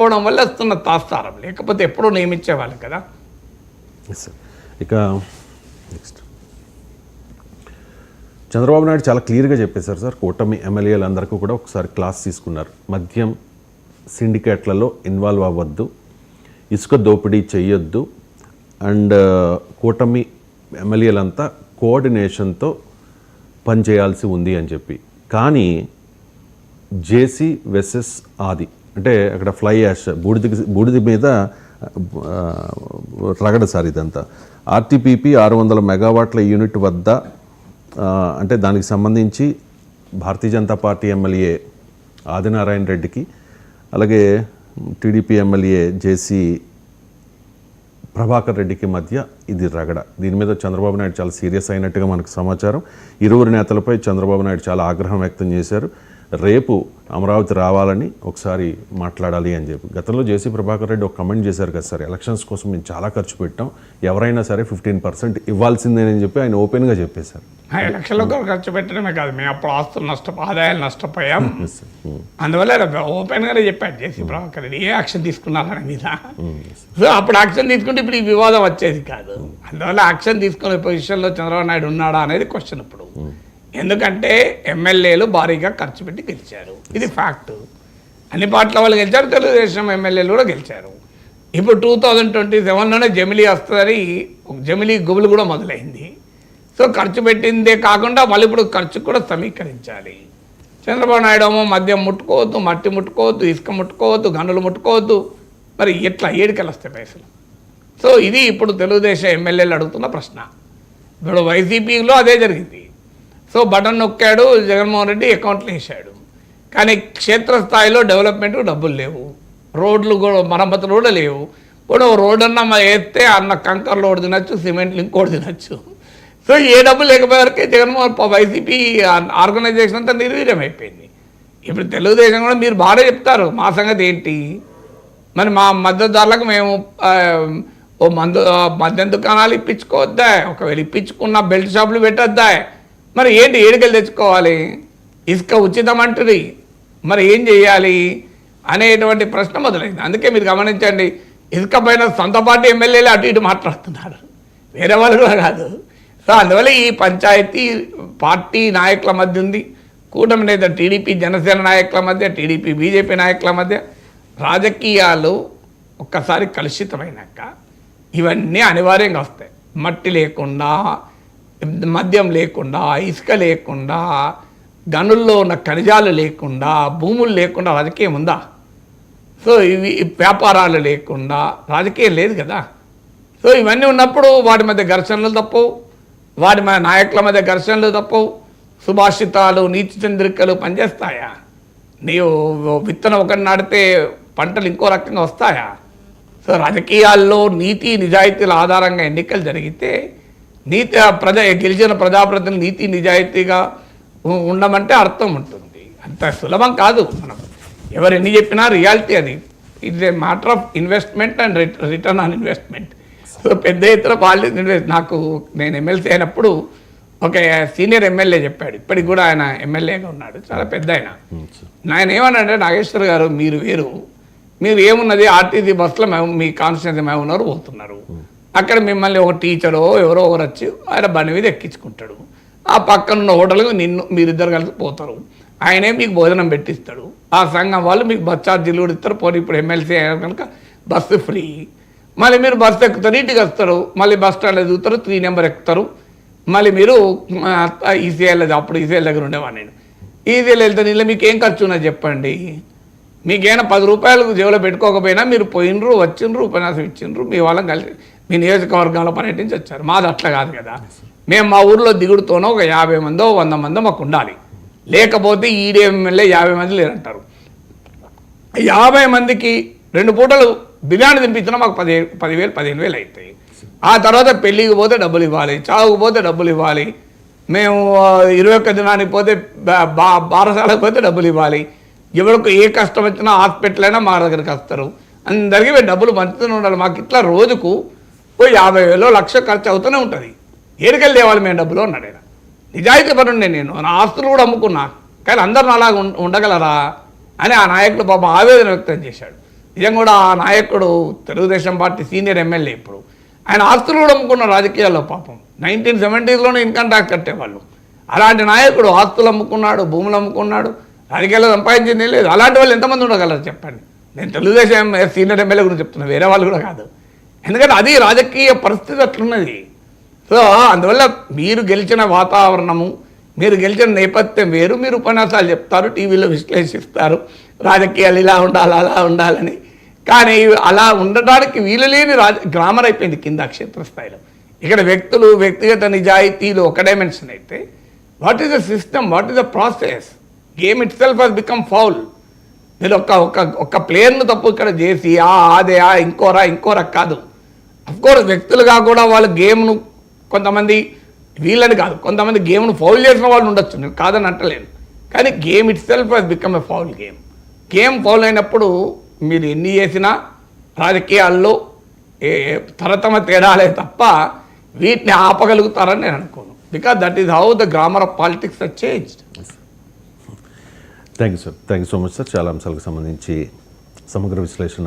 పోవడం వల్ల వస్తున్న తాత్సారం, లేకపోతే ఎప్పుడూ నియమించేవాళ్ళు కదా. ఇక నెక్స్ట్ చంద్రబాబు నాయుడు చాలా క్లియర్గా చెప్పేశారు సార్, కూటమి ఎమ్మెల్యేలందరికీ కూడా ఒకసారి క్లాస్ తీసుకున్నారు. మద్యం సిండికేట్లలో ఇన్వాల్వ్ అవ్వద్దు, ఇసుక దోపిడీ చెయ్యొద్దు, అండ్ కూటమి ఎమ్మెల్యేలంతా కోఆర్డినేషన్తో పనిచేయాల్సి ఉంది అని చెప్పి. కానీ జేసీ వెసెస్ ఆది అంటే అక్కడ ఫ్లై యాష్ బూడిద మీద రగడ సార్ ఇదంతా. ఆర్టీపీపీ 600 మెగావాట్ల యూనిట్ వద్ద అంటే దానికి సంబంధించి భారతీయ జనతా పార్టీ ఎమ్మెల్యే ఆదినారాయణ రెడ్డికి, అలాగే టీడీపీ ఎమ్మెల్యే జేసీ ప్రభాకర్ రెడ్డికి మధ్య ఇది రగడ. దీని మీద చంద్రబాబు నాయుడు చాలా సీరియస్ అయినట్టుగా మనకు సమాచారం. ఇరువురు నేతలపై చంద్రబాబు నాయుడు చాలా ఆగ్రహం వ్యక్తం చేశారు. రేపు అమరావతి రావాలని ఒకసారి మాట్లాడాలి అని చెప్పి. గతంలో జేసీ ప్రభాకర్ రెడ్డి ఒక కమెంట్ చేశారు కదా సార్, ఎలక్షన్స్ కోసం మేము చాలా ఖర్చు పెట్టాం, ఎవరైనా సరే 15% ఇవ్వాల్సిందేనని చెప్పి ఆయన ఓపెన్గా చెప్పేశారు. ఎలక్షన్లో ఖర్చు పెట్టడమే కాదు, మేము అప్పుడు ఆస్తులు ఆదాయాలు నష్టపోయాం, అందువల్ల ఓపెన్గానే చెప్పాడు జేసీ ప్రభాకర్ రెడ్డి. ఏ యాక్షన్ తీసుకున్నారని మీద. సో అప్పుడు యాక్షన్ తీసుకుంటే ఇప్పుడు ఈ వివాదం వచ్చేది కాదు. అందువల్ల యాక్షన్ తీసుకునే పొజిషన్లో చంద్రబాబు నాయుడు ఉన్నాడా అనేది క్వశ్చన్ ఇప్పుడు. ఎందుకంటే ఎమ్మెల్యేలు భారీగా ఖర్చు పెట్టి గెలిచారు, ఇది ఫ్యాక్ట్. అన్ని పార్టీల వాళ్ళు గెలిచారు, తెలుగుదేశం ఎమ్మెల్యేలు కూడా గెలిచారు. ఇప్పుడు 2027లోనే జమిలీ వస్తుందని జమిలీ గుబులు కూడా మొదలైంది. సో ఖర్చు పెట్టిందే కాకుండా మళ్ళీ ఇప్పుడు ఖర్చు కూడా సమీకరించాలి. చంద్రబాబు నాయుడు ఏమో మద్యం ముట్టుకోవద్దు, మట్టి ముట్టుకోవద్దు, ఇసుక ముట్టుకోవద్దు, గనులు ముట్టుకోవద్దు, మరి ఎట్లా ఏడికెళ్ళి వస్తాయి పైసలు? సో ఇది ఇప్పుడు తెలుగుదేశం ఎమ్మెల్యేలు అడుగుతున్న ప్రశ్న. ఇప్పుడు వైసీపీలో అదే జరిగింది. సో బటన్ నొక్కాడు జగన్మోహన్ రెడ్డి, అకౌంట్లు వేసాడు. కానీ క్షేత్రస్థాయిలో డెవలప్మెంట్ డబ్బులు లేవు, రోడ్లు కూడా మరమ్మతులు కూడా లేవు. ఇప్పుడు రోడ్ అన్న వేస్తే అన్న కంకర్ లోడ్ తినచ్చు, సిమెంట్లు ఇంకోటి తినచ్చు. సో ఏ డబ్బులు లేకపోయేవరకే జగన్మోహన్ వైసీపీ ఆర్గనైజేషన్ అంతా నిర్వీర్యం అయిపోయింది. ఇప్పుడు తెలుగుదేశం కూడా మీరు బాగా చెప్తారు, మా సంగతి ఏంటి మరి, మా మద్దతుదారులకు మేము మద్యం దుకాణాలు ఇప్పించుకోవద్దా, ఒకవేళ ఇప్పించుకున్న బెల్ట్ షాపులు పెట్టొద్దా, మరి ఏంటి ఏడుకెళ్ళి తెచ్చుకోవాలి, ఇసుక ఉచితం అంటుంది, మరి ఏం చేయాలి అనేటువంటి ప్రశ్న మొదలైంది. అందుకే మీరు గమనించండి, ఇసుక పైన సొంత పార్టీ ఎమ్మెల్యేలు అటు ఇటు మాట్లాడుతున్నారు, వేరే వాళ్ళు కూడా కాదు. సో అందువల్ల ఈ పంచాయతీ పార్టీ నాయకుల మధ్య ఉంది, కూటమి నేత టీడీపీ జనసేన నాయకుల మధ్య, టీడీపీ బీజేపీ నాయకుల మధ్య రాజకీయాలు ఒక్కసారి కలుషితమైనాక ఇవన్నీ అనివార్యంగా వస్తాయి. మట్టి లేకుండా, మద్యం లేకుండా, ఇసుక లేకుండా, గనుల్లో ఉన్న ఖనిజాలు లేకుండా, భూములు లేకుండా రాజకీయం ఉందా? సో ఇవి వ్యాపారాలు లేకుండా రాజకీయం లేదు కదా. సో ఇవన్నీ ఉన్నప్పుడు వాటి మధ్య ఘర్షణలు తప్పవు, వాటి నాయకుల మధ్య ఘర్షణలు తప్పవు, సుభాషితాలు నీతి చంద్రికలు పనిచేస్తాయా? నీవు విత్తనం ఒకటి నాటితే పంటలు ఇంకో రకంగా వస్తాయా? సో రాజకీయాల్లో నీతి నిజాయితీల ఆధారంగా ఎన్నికలు జరిగితే గెలిచిన ప్రజాప్రతినిధులు నీతి నిజాయితీగా ఉండమంటే అర్థం ఉంటుంది. అంత సులభం కాదు. మనం ఎవరు ఎన్ని చెప్పినా రియాలిటీ అది. It's a matter of investment and return on investment. So పెద్ద ఎత్తున పాలిటిక్స్ నేను ఎమ్మెల్సీ అయినప్పుడు ఒక సీనియర్ ఎమ్మెల్యే చెప్పాడు, ఇప్పటికి కూడా ఆయన ఎమ్మెల్యేగా ఉన్నాడు, చాలా పెద్ద ఆయన ఏమన్నాడంటే, నాగేశ్వర్ గారు మీరు వేరు, మీరు ఏమున్నది ఆర్టీసీ బస్సులో మీ కాన్స్టిట్యున్సీ మేము ఉన్నారు పోతున్నారు, అక్కడ మిమ్మల్ని ఒక టీచరో ఎవరో ఒకరు వచ్చి ఆయన బండి మీద ఎక్కించుకుంటాడు, ఆ పక్కనున్న హోటల్కి మీరిద్దరు కలిసి పోతారు, ఆయనే మీకు భోజనం పెట్టిస్తాడు, ఆ సంఘం వాళ్ళు మీకు బస్ ఛార్జీలు కూడా ఇస్తారు, పోనీ ఇప్పుడు ఎమ్మెల్సీ అయ్యారు కనుక బస్సు ఫ్రీ, మళ్ళీ మీరు బస్సు ఎక్కుతారు, ఇంటికి వస్తారు, మళ్ళీ బస్ స్టాండ్లో దిగుతారు, 3 నెంబర్ ఎక్కుతారు, మళ్ళీ మీరు ఈసీఐల్ అప్పుడు ఈసీఐల్ దగ్గర ఉండేవాడు నేను, ఈసీఐల్ వెళ్తే నీళ్ళు మీకు ఏం ఖర్చు ఉన్నది చెప్పండి, మీకైనా 10 రూపాయలు జేబులో పెట్టుకోకపోయినా మీరు పోయినరు వచ్చిండ్రు ఉపన్యాసం ఇచ్చిండ్రు, మీ వాళ్ళని కలిసి మీ నియోజకవర్గంలో పర్యటించి వచ్చారు. మాది అట్లా కాదు కదా, మేము మా ఊర్లో దిగుడుతోనో ఒక 50 మందో 100 మందో మాకు ఉండాలి, లేకపోతే ఈడే ఎమ్మెల్యే 50 మంది లేరంటారు. 50 మందికి 2 పూటలు బిర్యానీ తినిపించినా మాకు 10,000 15,000 అవుతాయి. ఆ తర్వాత పెళ్ళికి పోతే డబ్బులు ఇవ్వాలి, చావుకు పోతే డబ్బులు ఇవ్వాలి, మేము 21 దినానికి పోతే బారసాలకు పోతే డబ్బులు ఇవ్వాలి, ఎవరికి ఏ కష్టం వచ్చినా హాస్పిటల్ అయినా మా దగ్గరికి వస్తారు, అందరికీ మేము డబ్బులు పంచుతూనే ఉండాలి. మాకు ఇట్లా రోజుకు 50,000 1,00,000 ఖర్చు అవుతూనే ఉంటుంది. ఏడుకెళ్ళి తేవాలి మేము డబ్బులు అన్నాడు ఆయన. నిజాయితీ పరుండే, నేను నా ఆస్తులు కూడా అమ్ముకున్నా, కానీ అందరిని అలాగ ఉండగలరా అని ఆ నాయకులు పాపం ఆవేదన వ్యక్తం చేశాడు. నిజంగా కూడా ఆ నాయకుడు తెలుగుదేశం పార్టీ సీనియర్ ఎమ్మెల్యే ఇప్పుడు ఆయన ఆస్తులు కూడా అమ్ముకున్న రాజకీయాల్లో పాపం 1970s ఇన్కమ్ ట్యాక్స్ కట్టేవాళ్ళు. అలాంటి నాయకుడు ఆస్తులు అమ్ముకున్నాడు, భూములు అమ్ముకున్నాడు, రాజకీయాల్లో సంపాదించింది లేదు. అలాంటి వాళ్ళు ఎంతమంది ఉండగలరు చెప్పండి. నేను తెలుగుదేశం సీనియర్ ఎమ్మెల్యే గురించి చెప్తున్నా, వేరే వాళ్ళు కూడా కాదు. ఎందుకంటే అది రాజకీయ పరిస్థితి అట్లున్నది. సో అందువల్ల మీరు గెలిచిన వాతావరణము, మీరు గెలిచిన నేపథ్యం వేరు. మీరు ఉపన్యాసాలు చెప్తారు, టీవీలో విశ్లేషిస్తారు, రాజకీయాలు ఇలా ఉండాలి అలా ఉండాలని. కానీ అలా ఉండటానికి వీలు లేని గ్రామర్ అయిపోయింది కింద క్షేత్రస్థాయిలో. ఇక్కడ వ్యక్తులు, వ్యక్తిగత నిజాయితీలు ఒక డైమెన్షన్ అయితే, what is the system, what is the process? Game it self has become foul. మీరు ఒక్క ప్లేయర్ను తప్పు ఇక్కడ చేసి అదే ఇంకోరా కాదు. అఫ్కోర్స్ వ్యక్తులుగా కూడా వాళ్ళ గేమ్ను కొంతమంది, వీళ్ళని కాదు, కొంతమంది గేమ్ను ఫౌల్ చేసిన వాళ్ళు ఉండొచ్చు, నేను కాదని అంటలేను. కానీ game it self has become a foul game. Game foul అయినప్పుడు మీరు ఎన్ని చేసినా రాజకీయాల్లో తరతమ తేడాలే తప్ప వీటిని ఆపగలుగుతారని నేను అనుకోను. Because that is how the grammar of politics are changed. Thank you sir, thank you so much sir. చాలా అంశాలకు సంబంధించి సమగ్ర విశ్లేషణ